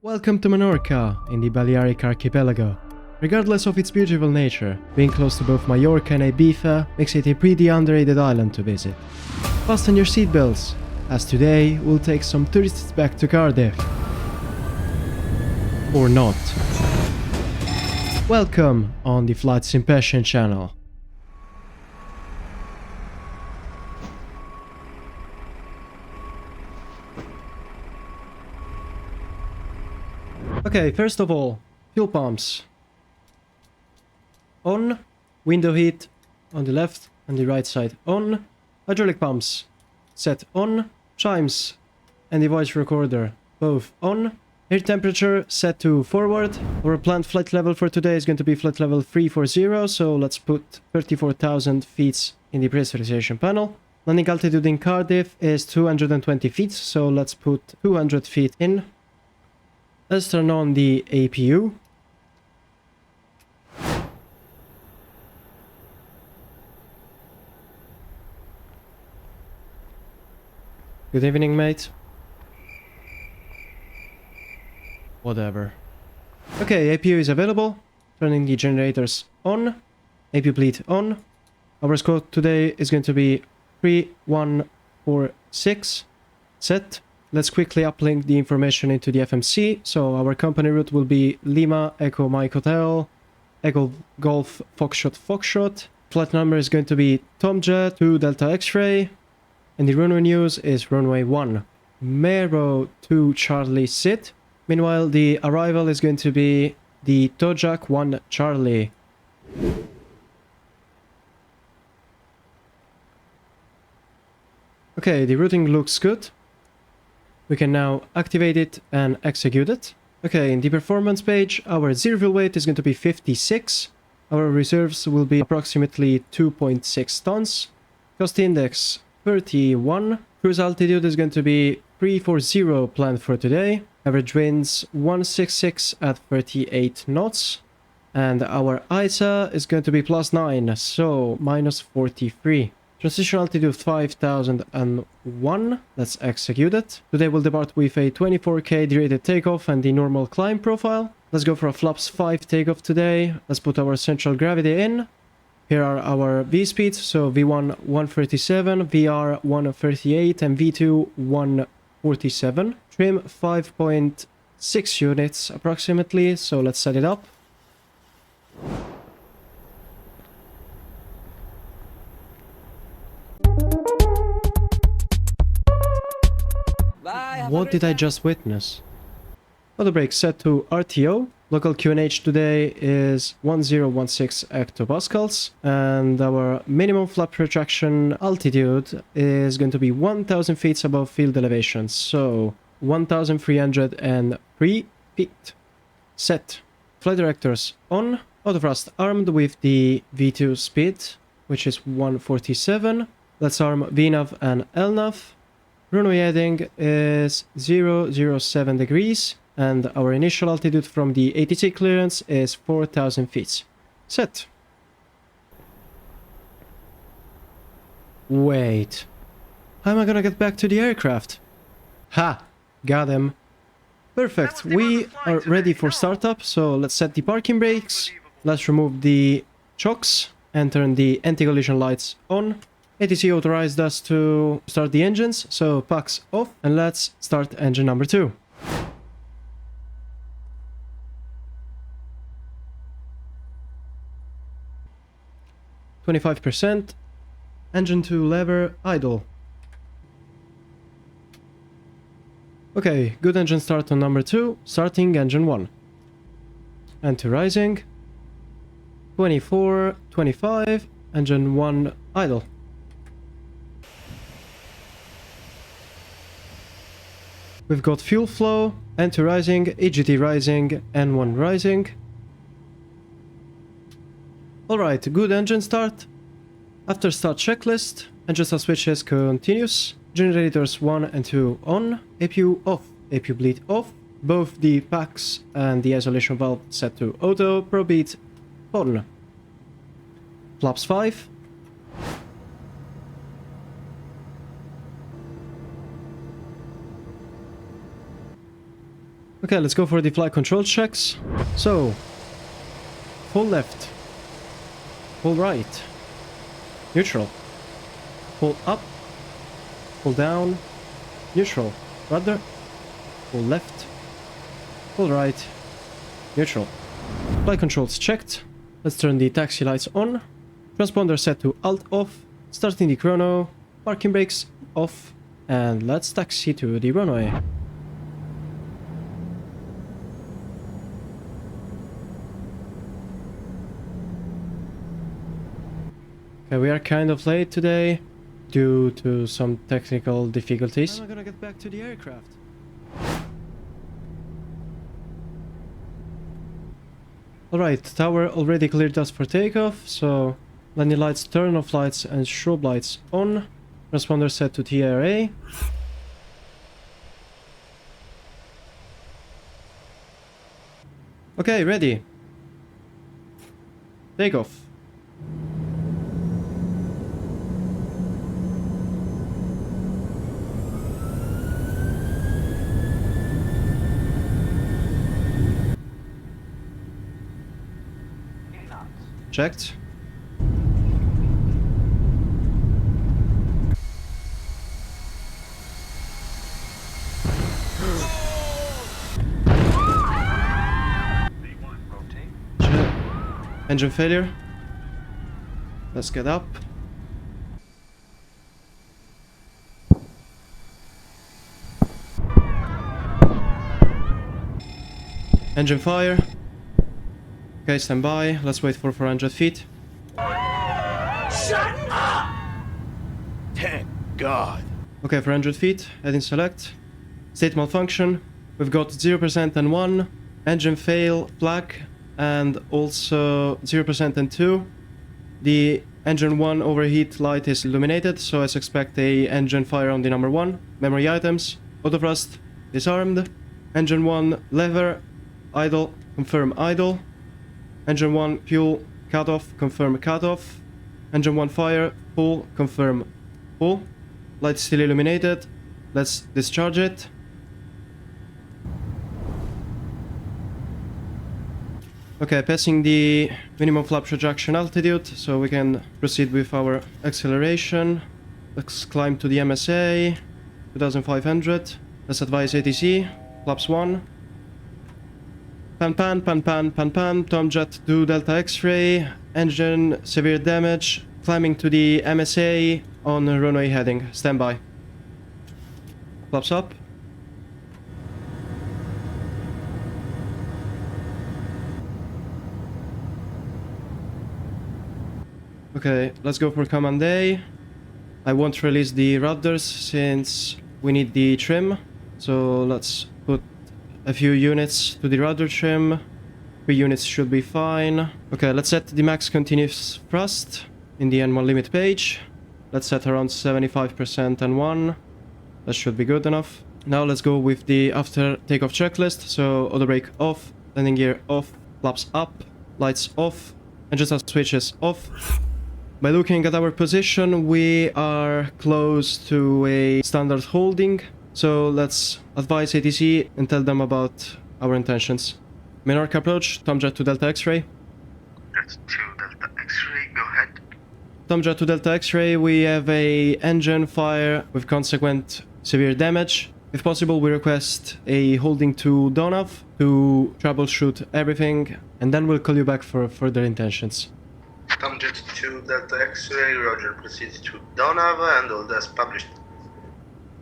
Welcome to Menorca, in the Balearic Archipelago. Regardless of its beautiful nature, being close to both Mallorca and Ibiza makes it a pretty underrated island to visit. Fasten your seatbelts, as today we'll take some tourists back to Cardiff. Or not. Welcome on the Flights in Passion channel. Okay, first of all, fuel pumps. On. Window heat on the left and the right side on. Hydraulic pumps set on. Chimes and the voice recorder both on. Air temperature set to forward. Our planned flight level for today is going to be flight level 340, so let's put 34,000 feet in the pressurization panel. Landing altitude in Cardiff is 220 feet, so let's put 200 feet in. Let's turn on the APU. Good evening, mate. Whatever. Okay, APU is available. Turning the generators on. APU bleed on. Our score today is going to be 3146. Set. Let's quickly uplink the information into the FMC. So our company route will be Lima, Echo Mike Hotel, Echo Golf Foxtrot Foxtrot. Flight number is going to be Tomjet 2 Delta X-Ray. And the runway news is runway 1. Mero 2 Charlie Sid. Meanwhile, the arrival is going to be the Tojak 1 Charlie. Okay, the routing looks good. We can now activate it and execute it. Okay, in the performance page, our zero fuel weight is going to be 56. Our reserves will be approximately 2.6 tons. Cost index 31. Cruise altitude is going to be 340 planned for today. Average winds 166 at 38 knots. And our ISA is going to be +9, so -43. Transition altitude 5001. Let's execute it. Today we'll depart with a 24k derated takeoff and the normal climb profile. Let's go for a flaps 5 takeoff today. Let's put our central gravity in. Here are our V speeds, so V1 137, VR 138 and V2 147. Trim 5.6 units approximately, so let's set it up. What did I just witness? Auto brake set to RTO. Local QNH today is 1016 hectopascals. And our minimum flap retraction altitude is going to be 1000 feet above field elevation. So 1303 feet. Set. Flight directors on. Autothrust armed with the V2 speed, which is 147. Let's arm VNAV and LNAV. Runway heading is 007 degrees, and our initial altitude from the ATC clearance is 4000 feet. Set. Wait. How am I gonna get back to the aircraft? Ha! Got him. Perfect. We are ready for startup, so let's set the parking brakes. Let's remove the chocks and turn the anti-collision lights on. ATC authorized us to start the engines, so PAX off, and let's start engine number 2. %. Engine 2 lever idle. Okay, good engine start on number 2, starting engine 1. And to rising. 24, 25, engine 1 idle. We've got fuel flow, N2 rising, EGT rising, N1 rising. Alright, good engine start. After start checklist, engine start switches continuous. Generators 1 and 2 on, APU off, APU bleed off. Both the PAX and the isolation valve set to auto, probeat on. Flaps 5. Okay, let's go for the flight control checks. So, full left, full right, neutral, full up, full down, neutral, rudder, full left, full right, neutral. Flight controls checked. Let's turn the taxi lights on. Transponder set to alt off. Starting the chrono. Parking brakes off. And let's taxi to the runway. Okay, we are kind of late today due to some technical difficulties. How am I gonna get back to the aircraft? Alright, tower already cleared us for takeoff, so landing lights, turn off lights and strobe lights on. Transponder set to TRA. Okay, ready. Takeoff. Checked. Check. Engine failure. Let's get up. Engine fire. Okay, stand by. Let's wait for 400 feet. Shut up! Thank God. Okay, 400 feet. Heading select. State malfunction. We've got 0% and 1. Engine fail, black. And also 0% and 2. The engine 1 overheat light is illuminated, so I expect a engine fire on the number 1. Memory items. Autothrust disarmed. Engine 1 lever. Idle. Confirm idle. Engine 1 fuel cutoff, confirm cutoff. Engine 1 fire, full, confirm full. Light still illuminated. Let's discharge it. Okay, passing the minimum flap projection altitude, so we can proceed with our acceleration. Let's climb to the MSA, 2500. Let's advise ATC, flaps 1. Pan, Tomjet 2 Delta X-ray, engine severe damage, climbing to the MSA on runway heading, standby. Flaps up. Okay, let's go for command A. I won't release the rudders since we need the trim, so let's put a few units to the rudder trim. 3 units should be fine. Okay, let's set the max continuous thrust in the N1 limit page. Let's set around 75% N1. That should be good enough. Now let's go with the after takeoff checklist. So auto brake off, landing gear off, flaps up, lights off, engine start switches off. By looking at our position, we are close to a standard holding. So let's advise ATC and tell them about our intentions. MENORCA approach, Tomjet to Delta X-ray. That's 2 Delta X-ray, go ahead. Tomjet to Delta X-ray, we have a engine fire with consequent severe damage. If possible, we request a holding to Donav to troubleshoot everything, and then we'll call you back for further intentions. Tomjet 2 Delta X-ray, roger, proceed to Donav and all as published.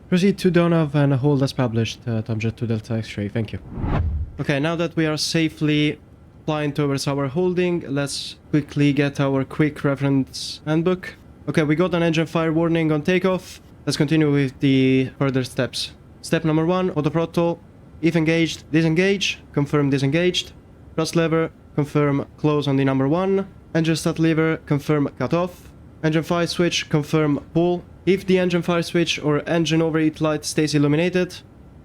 Proceed to Donav and hold as published, Tomjet to Delta X-ray, thank you. Okay, now that we are safely flying towards our holding, let's quickly get our quick reference handbook. Okay, we got an engine fire warning on takeoff. Let's continue with the further steps. Step number 1, auto throttle. If engaged, disengage. Confirm disengaged. Thrust lever, confirm close on the number 1. Engine start lever, confirm cut off. Engine fire switch, confirm pull. If the engine fire switch or engine overheat light stays illuminated,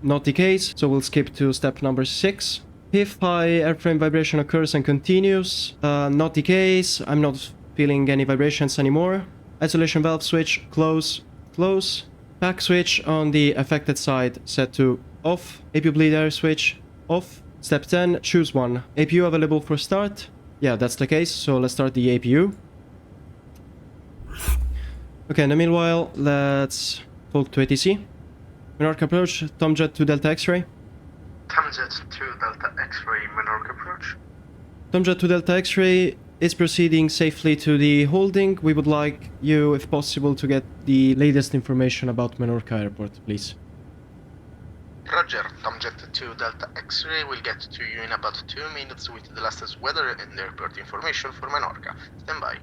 not the case, so we'll skip to step number 6. If high airframe vibration occurs and continues, not the case, I'm not feeling any vibrations anymore. Isolation valve switch, close, close. Pack switch on the affected side set to off. AP bleed air switch, off. Step 10, choose one. APU available for start? Yeah, that's the case, so let's start the APU. Okay, in the meanwhile, let's talk to ATC. MENORCA approach, Tomjet to Delta X-ray. Tomjet to Delta X-ray, MENORCA approach. Tomjet to Delta X-ray is proceeding safely to the holding. We would like you, if possible, to get the latest information about MENORCA Airport, please. Roger, Tomjet to Delta X-ray will get to you in about 2 minutes with the latest weather and airport information for MENORCA. Stand by.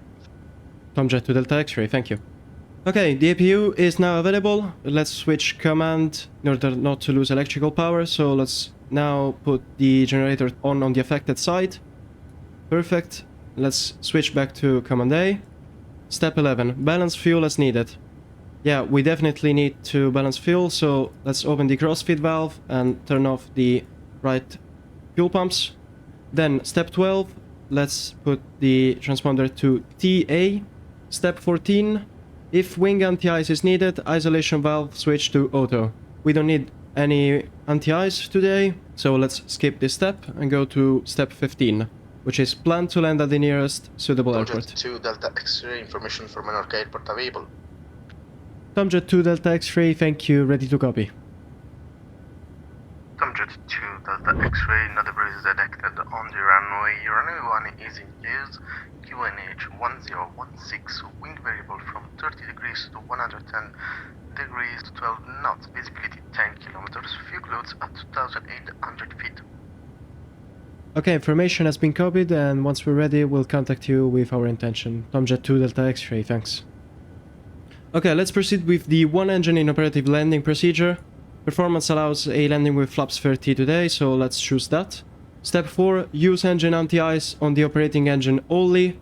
Tomjet to Delta X-ray, thank you. Okay, the APU is now available. Let's switch command in order not to lose electrical power. So let's now put the generator on the affected side. Perfect. Let's switch back to command A. Step 11, balance fuel as needed. Yeah, we definitely need to balance fuel, so let's open the crossfeed valve and turn off the right fuel pumps. Then step 12, let's put the transponder to TA. Step 14, if wing anti-ice is needed, isolation valve switch to auto. We don't need any anti-ice today, so let's skip this step and go to step 15, which is plan to land at the nearest suitable airport. Tomjet to Delta X-ray, information for MENORCA Airport available. Tomjet to Delta X-ray, thank you, ready to copy. Tomjet to Delta X-ray, no debris is detected on the runway. Runway 1 is in use. QNH 1016, wind variable from 30 degrees to 110 degrees to 12 knots, visibility 10 kilometers, fuel loads at 2,800 feet. Okay, information has been copied, and once we're ready, we'll contact you with our intention. Tomjet 2 Delta X-ray, thanks. Okay, let's proceed with the one engine in operative landing procedure. Performance allows a landing with flaps 30 today, so let's choose that. Step 4, use engine anti-ice on the operating engine only.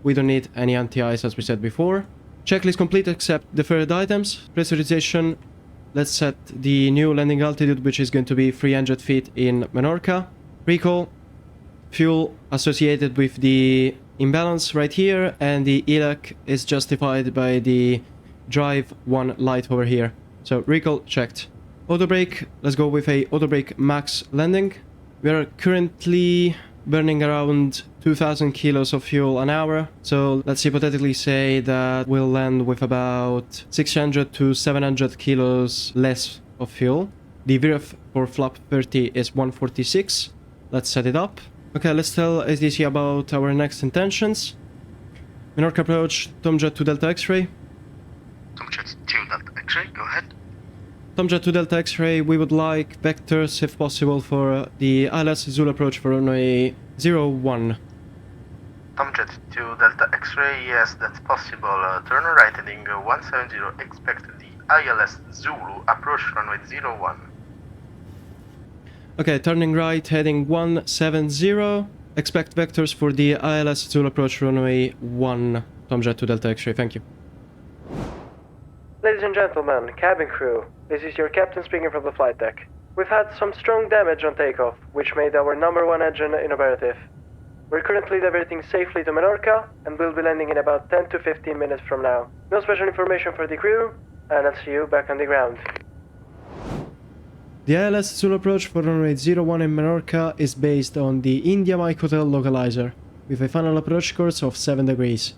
We don't need any anti-ice as we said before. Checklist complete except deferred items. Pressurization, let's set the new landing altitude, which is going to be 300 feet in MENORCA. Recall, fuel associated with the imbalance right here, and the ELAC is justified by the drive 1 light over here. So recall checked. Auto brake, let's go with a auto brake max landing. We are currently burning around 2000 kilos of fuel an hour, so let's hypothetically say that we'll land with about 600 to 700 kilos less of fuel. The VREF for flap 30 is 146. Let's set it up. Okay, let's tell SDC about our next intentions. MENORCA approach, Tomjet to Delta X-ray. Tomjet to Delta X-ray, go ahead. Tomjet to Delta X-ray, we would like vectors if possible for the ILS Zulu approach for runway 01. Tomjet to Delta X-ray, yes, that's possible. Turn right heading 170, expect the ILS Zulu approach runway 01. Okay, turning right heading 170, expect vectors for the ILS Zulu approach runway 1. Tomjet to Delta X-ray, thank you. Ladies and gentlemen, cabin crew, this is your captain speaking from the flight deck. We've had some strong damage on takeoff, which made our number 1 engine inoperative. We're currently diverting safely to MENORCA, and we'll be landing in about 10 to 15 minutes from now. No special information for the crew, and I'll see you back on the ground. The ILS Zulu approach for runway 01 in MENORCA is based on the India Mike Hotel localizer, with a final approach course of 7 degrees.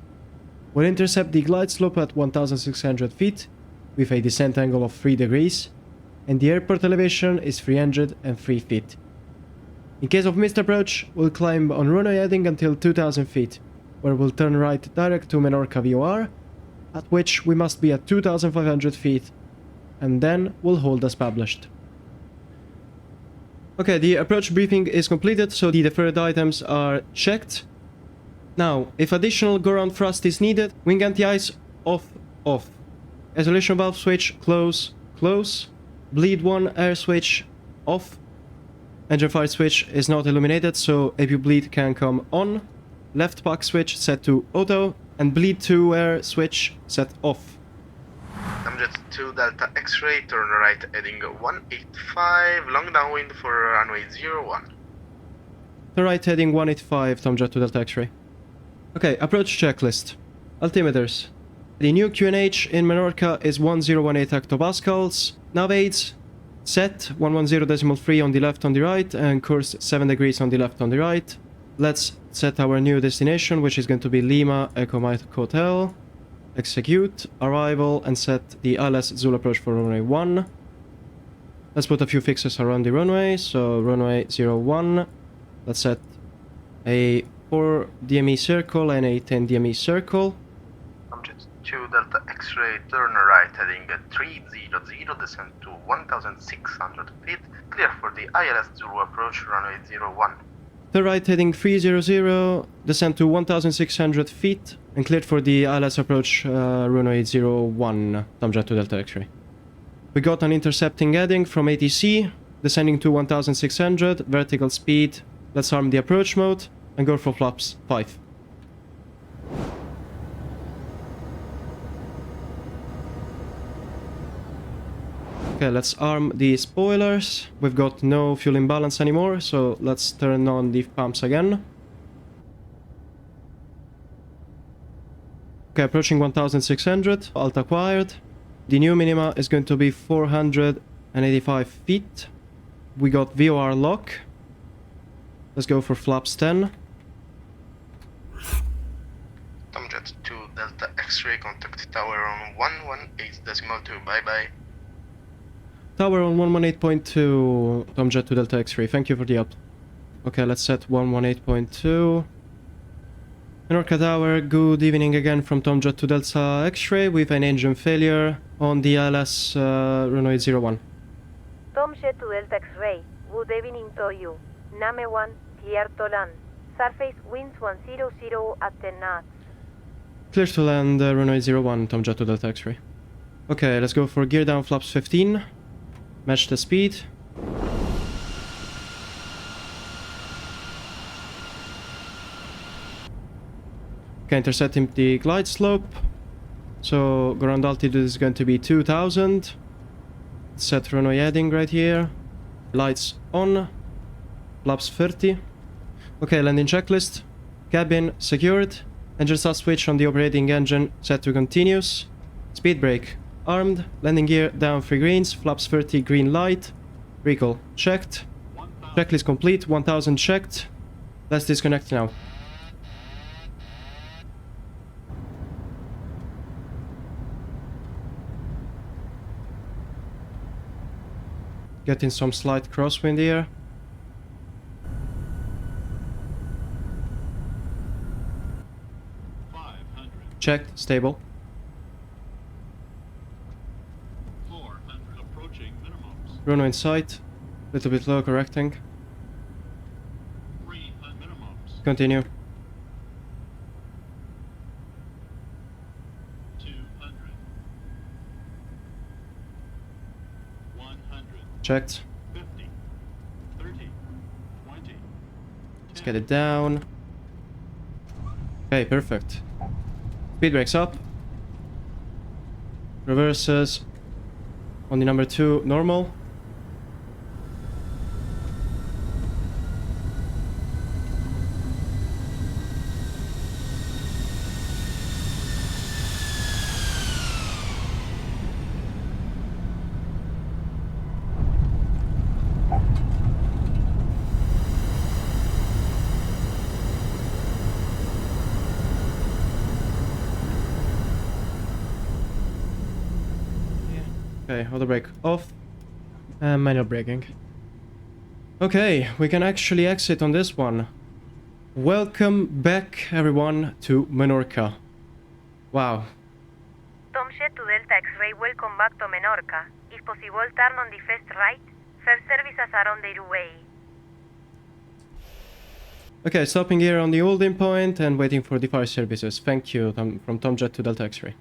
We'll intercept the glide slope at 1600 feet, with a descent angle of 3 degrees, and the airport elevation is 303 feet. In case of missed approach, we'll climb on runway heading until 2000 feet, where we'll turn right direct to MENORCA VOR, at which we must be at 2500 feet, and then we'll hold as published. Okay, the approach briefing is completed, so the deferred items are checked. Now, if additional go-round thrust is needed, wing anti-ice off, off. Isolation valve switch close, close. Bleed 1 air switch off. Engine fire switch is not illuminated, so APU bleed can come on. Left pack switch set to auto, and bleed 2 air switch set off. Tomjet to Delta X-ray, turn right heading 185, long downwind for runway 01. Turn right heading 185, Tomjet to Delta X-ray. Okay, approach checklist. Altimeters. The new QNH in MENORCA is 1018 hectopascals. Nav aids, Set 110.3 on the left on the right, and course 7 degrees on the left on the right. Let's set our new destination, which is going to be Lima Echo Mike Hotel. Execute, arrival, and set the ILS Zulu approach for runway 1. Let's put a few fixes around the runway. So runway 01, let's set a 4 DME circle and a 10 DME circle. Jet 2 Delta X-ray, turn right heading 300, descend to 1,600 feet, clear for the ILS Zulu approach runway 01. Turn right heading 300, descend to 1,600 feet, and cleared for the ILS approach runway 01, Tomjet 2 Delta X-ray. We got an intercepting heading from ATC, descending to 1,600, vertical speed. Let's arm the approach mode and go for flaps 5. Okay, let's arm the spoilers. We've got no fuel imbalance anymore, so let's turn on the pumps again. Okay, approaching 1,600, alt acquired. The new minima is going to be 485 feet. We got VOR lock. Let's go for flaps 10. Tomjet 2 Delta X-ray, contact tower on 118.2, bye bye. Tower on 118.2, Tomjet 2 Delta X-ray, thank you for the help. Okay, let's set 118.2. MENORCA Tower, good evening again from Tomjet 2 Delta X-ray with an engine failure on the ILS runway 01. Tomjet 2 Delta X-ray, good evening to you. Name 1, clear to land. Surface winds 100 at 10 knots. Clear to land runway 01, Tomjet 2 Delta X-ray. Okay, let's go for gear down flaps 15. Match the speed. Okay, intercepting the glide slope. So ground altitude is going to be 2,000. Set runway heading right here. Lights on. Flaps 30. Okay, landing checklist. Cabin secured. Engine start switch on the operating engine set to continuous. Speed brake armed. Landing gear down 3 greens. Flaps 30 green light. Recall checked. Checklist complete. 1,000 checked. Let's disconnect now. Getting some slight crosswind here. Checked, stable. 400, approaching minimums. Runway in sight. Little bit low, correcting. 300 minimums. Continue. 200. 100. Checked. 50. 30. 20. Let's get it down. Okay, perfect. Speed brakes up. Reverses. On the number 2, normal. Okay, auto brake off. And manual braking. Okay, we can actually exit on this one. Welcome back, everyone, to MENORCA. Wow. Tomjet 2 Delta X-ray, welcome back to MENORCA. If possible, turn on the first right. First services are on their way. Okay, stopping here on the holding point and waiting for the fire services. Thank you from Tomjet 2 Delta X-ray.